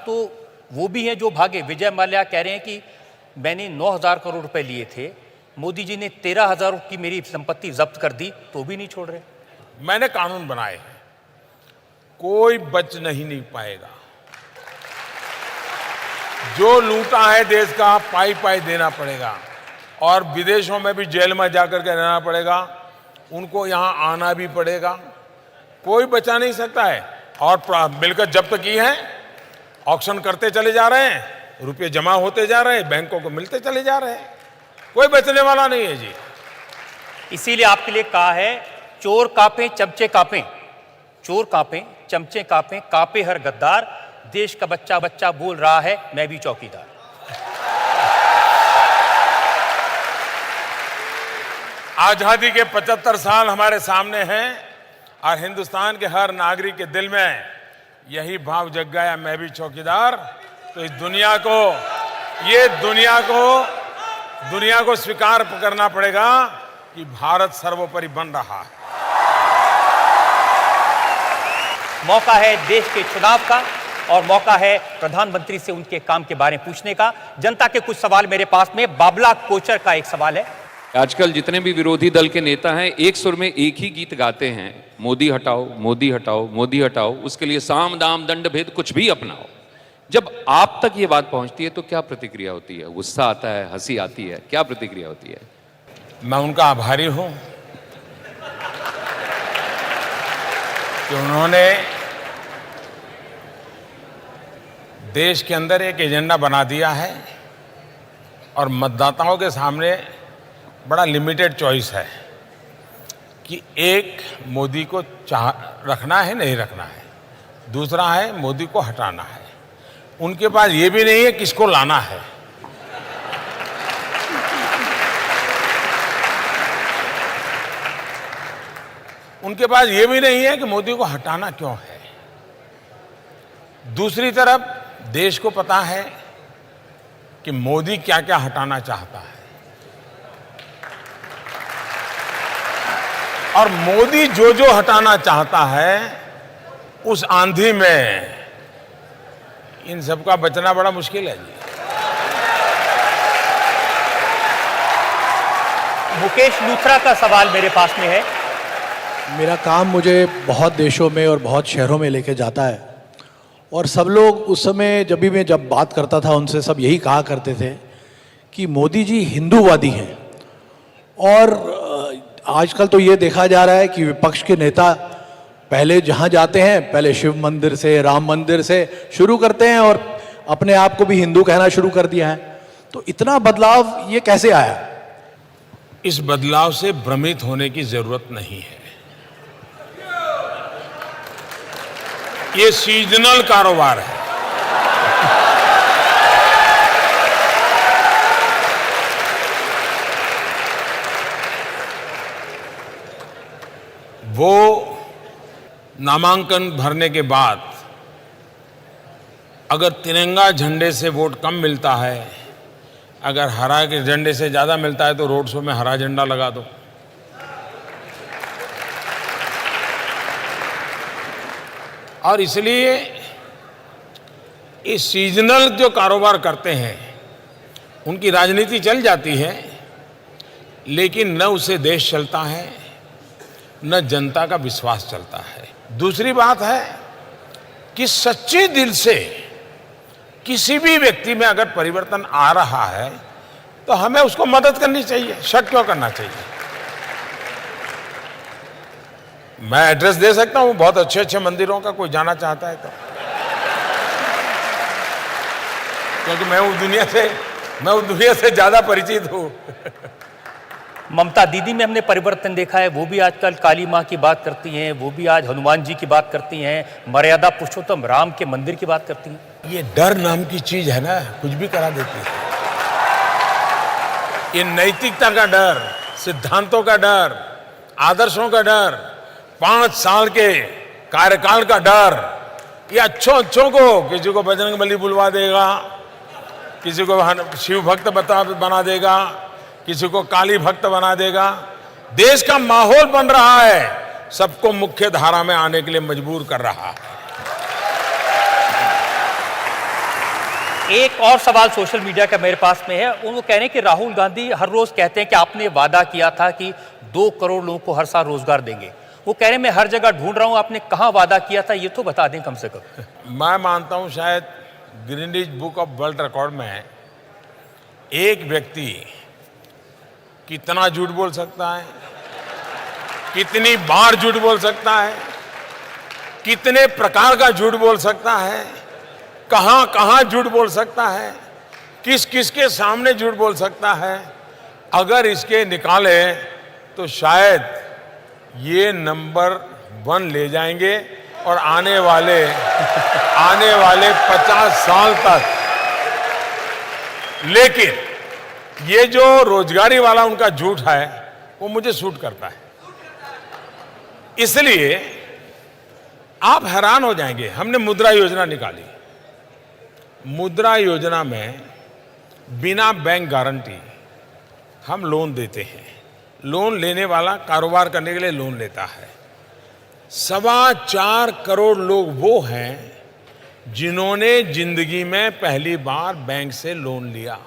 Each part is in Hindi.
तो वो भी हैं जो भागे। विजय माल्या कह रहे हैं कि मैंने 9,000 करोड़ रुपए लिए थे, मोदी जी ने 13,000 की मेरी संपत्ति जब्त कर दी, तो भी नहीं छोड़ रहे। मैंने कानून बनाए हैं, कोई बच नहीं पाएगा। जो लूटा है देश का पाई पाई देना पड़ेगा, और विदेशों में भी जेल में जाकर के रहना पड़ेगा, उनको यहां आना भी पड़ेगा, कोई बचा नहीं सकता है। और मिलकर जब्त की है, ऑक्शन करते चले जा रहे हैं, रुपए जमा होते जा रहे हैं, बैंकों को मिलते चले जा रहे हैं, कोई बचने वाला नहीं है जी। इसीलिए आपके लिए कहा है, चोर कांपे चमचे कांपे, चोर कांपे चमचे कांपे, कांपे हर गद्दार, देश का बच्चा बच्चा बोल रहा है मैं भी चौकीदार। आजादी के 75 साल हमारे सामने हैं, और हिंदुस्तान के हर नागरिक के दिल में यही भाव जग गया, मैं भी चौकीदार। तो इस दुनिया को स्वीकार करना पड़ेगा कि भारत सर्वोपरि बन रहा है। मौका है देश के चुनाव का, और मौका है प्रधानमंत्री से उनके काम के बारे में पूछने का। जनता के कुछ सवाल मेरे पास में। बाबला कोचर का एक सवाल है। आजकल जितने भी विरोधी दल के नेता हैं, एक सुर में एक ही गीत गाते हैं, मोदी हटाओ मोदी हटाओ मोदी हटाओ, उसके लिए साम दाम दंड भेद कुछ भी अपनाओ। जब आप तक ये बात पहुंचती है तो क्या प्रतिक्रिया होती है? गुस्सा आता है, हंसी आती है, क्या प्रतिक्रिया होती है? मैं उनका आभारी हूं कि उन्होंने देश के अंदर एक एजेंडा बना दिया है, और मतदाताओं के सामने बड़ा लिमिटेड चॉइस है कि एक, मोदी को रखना है नहीं रखना है, दूसरा है मोदी को हटाना है। उनके पास ये भी नहीं है किसको लाना है। उनके पास ये भी नहीं है कि मोदी को हटाना क्यों है। दूसरी तरफ देश को पता है कि मोदी क्या क्या हटाना चाहता है, और मोदी जो जो हटाना चाहता है उस आंधी में इन सबका बचना बड़ा मुश्किल है जी। मुकेश लूथरा का सवाल मेरे पास में है। मेरा काम मुझे बहुत देशों में और बहुत शहरों में लेके जाता है, और सब लोग उस समय जब बात करता था उनसे सब यही कहा करते थे कि मोदी जी हिंदूवादी हैं। और आजकल तो ये देखा जा रहा है कि विपक्ष के नेता पहले जहां जाते हैं, पहले शिव मंदिर से, राम मंदिर से शुरू करते हैं, और अपने आप को भी हिंदू कहना शुरू कर दिया है। तो इतना बदलाव ये कैसे आया? इस बदलाव से भ्रमित होने की जरूरत नहीं है। ये सीजनल कारोबार है। वो नामांकन भरने के बाद अगर तिरंगा झंडे से वोट कम मिलता है, अगर हरा के झंडे से ज्यादा मिलता है, तो रोड शो में हरा झंडा लगा दो। और इसलिए ये सीजनल जो कारोबार करते हैं उनकी राजनीति चल जाती है, लेकिन न उससे देश चलता है, न जनता का विश्वास चलता है। दूसरी बात है कि सच्चे दिल से किसी भी व्यक्ति में अगर परिवर्तन आ रहा है तो हमें उसको मदद करनी चाहिए, शक क्यों करना चाहिए। मैं एड्रेस दे सकता हूं बहुत अच्छे अच्छे मंदिरों का, कोई जाना चाहता है तो, क्योंकि मैं उस दुनिया से ज्यादा परिचित हूं। ममता दीदी में हमने परिवर्तन देखा है, वो भी आजकल काली माँ की बात करती हैं, वो भी आज हनुमान जी की बात करती हैं, मर्यादा पुरुषोत्तम राम के मंदिर की बात करती हैं। ये डर नाम की चीज है ना, कुछ भी करा देती है। ये नैतिकता का डर, सिद्धांतों का डर, आदर्शों का डर, 5 साल के कार्यकाल का डर, ये अच्छों को, किसी को बजरंगबली बुलवा देगा, किसी को शिव भक्त बना देगा, किसी को काली भक्त बना देगा। देश का माहौल बन रहा है, सबको मुख्य धारा में आने के लिए मजबूर कर रहा है। एक और सवाल सोशल मीडिया का मेरे पास में है। वो कह रहे हैं कि राहुल गांधी हर रोज कहते हैं कि आपने वादा किया था कि 2 करोड़ लोगों को हर साल रोजगार देंगे। वो कह रहे हैं मैं हर जगह ढूंढ रहा हूं, आपने कहां वादा किया था ये तो बता दें कम से कम। मैं मानता हूं शायद Guinness book of world record में एक व्यक्ति कितना झूठ बोल सकता है, कितनी बार झूठ बोल सकता है, कितने प्रकार का झूठ बोल सकता है, कहां कहां झूठ बोल सकता है, किस किस के सामने झूठ बोल सकता है, अगर इसके निकाले तो शायद ये नंबर 1 ले जाएंगे और आने वाले 50 साल तक। लेकिन ये जो रोजगारी वाला उनका झूठ है वो मुझे सूट करता है, इसलिए आप हैरान हो जाएंगे। हमने मुद्रा योजना निकाली। मुद्रा योजना में बिना बैंक गारंटी हम लोन देते हैं। लोन लेने वाला कारोबार करने के लिए लोन लेता है। 4.25 करोड़ लोग वो हैं जिन्होंने जिंदगी में पहली बार बैंक से लोन लिया।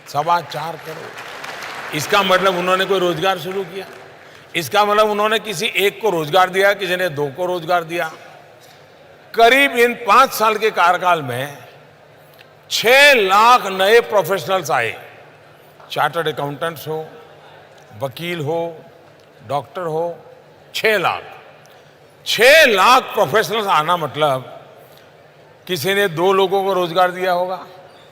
4.25 करोड़। इसका मतलब उन्होंने कोई रोजगार शुरू किया, इसका मतलब उन्होंने किसी एक को रोजगार दिया, किसी ने 2 को रोजगार दिया। करीब इन 5 साल के कार्यकाल में 6 लाख नए प्रोफेशनल्स आए। चार्टर्ड अकाउंटेंट्स हो, वकील हो, डॉक्टर हो, 6 लाख प्रोफेशनल्स आना मतलब किसी ने 2 लोगों को रोजगार दिया होगा,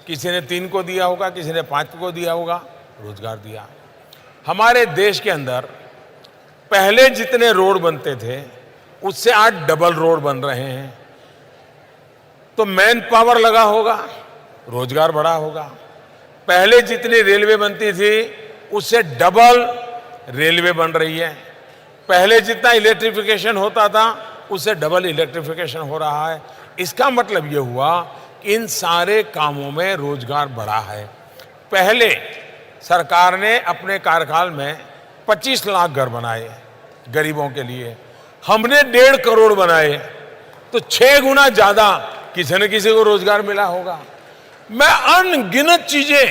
किसी ने 3 को दिया होगा, किसी ने 5 को दिया होगा, रोजगार दिया। हमारे देश के अंदर पहले जितने रोड बनते थे उससे आज डबल रोड बन रहे हैं। तो मैन पावर लगा होगा, रोजगार बढ़ा होगा। पहले जितनी रेलवे बनती थी उससे डबल रेलवे बन रही है। पहले जितना इलेक्ट्रिफिकेशन होता था उससे डबल इलेक्ट्रिफिकेशन हो रहा है। इसका मतलब यह हुआ कि इन सारे कामों में रोजगार बढ़ा है। पहले सरकार ने अपने कार्यकाल में 25 लाख घर बनाए गरीबों के लिए, हमने 1.5 करोड़ बनाए, तो 6 गुना ज्यादा किसी न किसी को रोजगार मिला होगा। मैं अनगिनत चीजें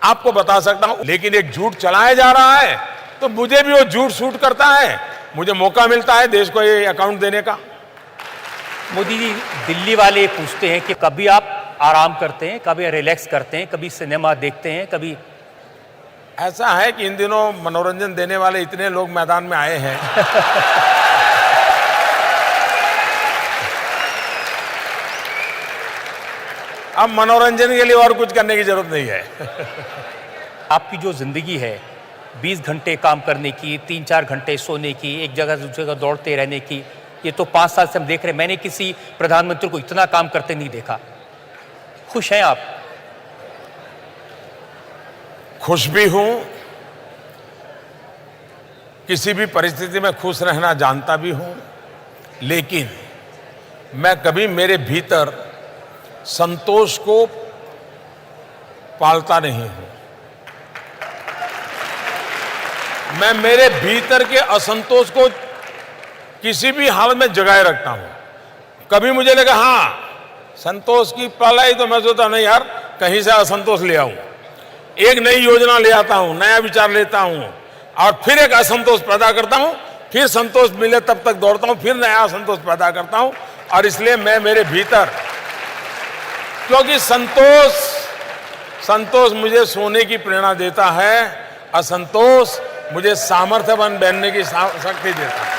आपको बता सकता हूं, लेकिन एक झूठ चलाया जा रहा है तो मुझे भी वो झूठ सूट करता है। मुझे मौका मिलता है देश को ये अकाउंट देने का। मोदी जी, दिल्ली वाले पूछते हैं कि कभी आप आराम करते हैं, कभी रिलैक्स करते हैं, कभी सिनेमा देखते हैं, कभी। ऐसा है कि इन दिनों मनोरंजन देने वाले इतने लोग मैदान में आए हैं अब मनोरंजन के लिए और कुछ करने की जरूरत नहीं है आपकी जो जिंदगी है 20 घंटे काम करने की, 3-4 घंटे सोने की, एक जगह से दूसरी जगह दौड़ते रहने की, ये तो 5 साल से हम देख रहे हैं। मैंने किसी प्रधानमंत्री को इतना काम करते नहीं देखा। खुश हैं आप? खुश भी हूं, किसी भी परिस्थिति में खुश रहना जानता भी हूं, लेकिन मैं कभी मेरे भीतर संतोष को पालता नहीं हूं। मैं मेरे भीतर के असंतोष को किसी भी हालत में जगाए रखता हूं। कभी मुझे लगा हाँ संतोष की पालाई, तो मैं सोचता नहीं यार कहीं से असंतोष ले आऊं, एक नई योजना ले आता हूं, नया विचार लेता हूं और फिर एक असंतोष पैदा करता हूं, फिर संतोष मिले तब तक दौड़ता हूं, फिर नया असंतोष पैदा करता हूं। और इसलिए मैं मेरे भीतर, क्योंकि संतोष मुझे सोने की प्रेरणा देता है, असंतोष मुझे सामर्थ्यवान बनने की शक्ति देता है।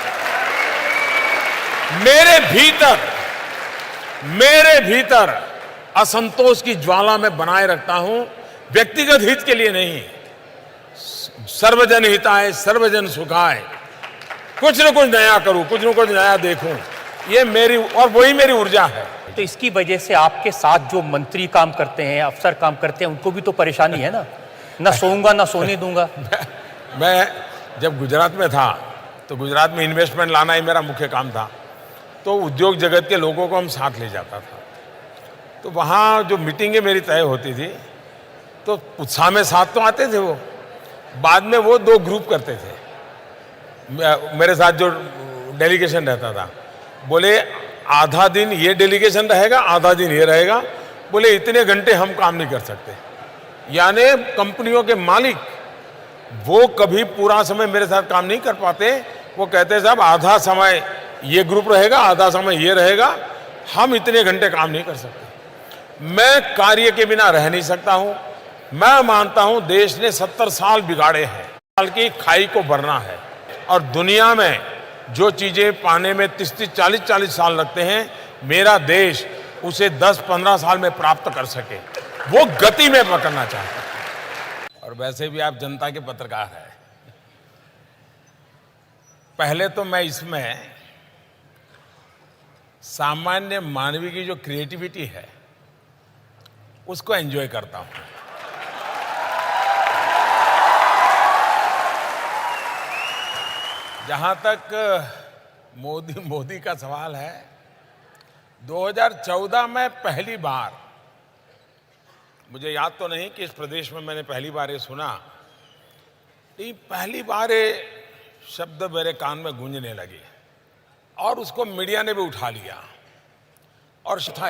मेरे भीतर असंतोष की ज्वाला में बनाए रखता हूं, व्यक्तिगत हित के लिए नहीं, सर्वजन हिताय सर्वजन सुखाय, कुछ न कुछ नया करूं, कुछ न कुछ नया देखूं, ये मेरी, और वही मेरी ऊर्जा है। तो इसकी वजह से आपके साथ जो मंत्री काम करते हैं, अफसर काम करते हैं, उनको भी तो परेशानी है ना सोऊंगा ना सोने दूंगा। मैं जब गुजरात में था तो गुजरात में इन्वेस्टमेंट लाना ही मेरा मुख्य काम था। तो उद्योग जगत के लोगों को हम साथ ले जाता था। तो वहाँ जो मीटिंगें मेरी तय होती थी तो उत्साह में साथ तो आते थे वो, बाद में वो 2 ग्रुप करते थे। मेरे साथ जो डेलीगेशन रहता था, बोले आधा दिन ये डेलीगेशन रहेगा, आधा दिन ये रहेगा, बोले इतने घंटे हम काम नहीं कर सकते। यानी कंपनियों के मालिक वो कभी पूरा समय मेरे साथ काम नहीं कर पाते। वो कहते साहब आधा समय ये ग्रुप रहेगा, आधा समय ये रहेगा, हम इतने घंटे काम नहीं कर सकते। मैं कार्य के बिना रह नहीं सकता हूं। मैं मानता हूं देश ने 70 साल बिगाड़े हैं, साल की खाई को भरना है, और दुनिया में जो चीजें पाने में 30-30, 40-40 साल लगते हैं, मेरा देश उसे 10-15 साल में प्राप्त कर सके, वो गति में पकड़ना चाहता है। और वैसे भी आप जनता के पत्रकार हैं। पहले तो मैं इसमें सामान्य मानवीय की जो क्रिएटिविटी है उसको एंजॉय करता हूं। जहां तक मोदी का सवाल है, 2014 में पहली बार, मुझे याद तो नहीं कि इस प्रदेश में मैंने पहली बार ये सुना, लेकिन पहली बार ये शब्द मेरे कान में गूंजने लगे और उसको मीडिया ने भी उठा लिया और था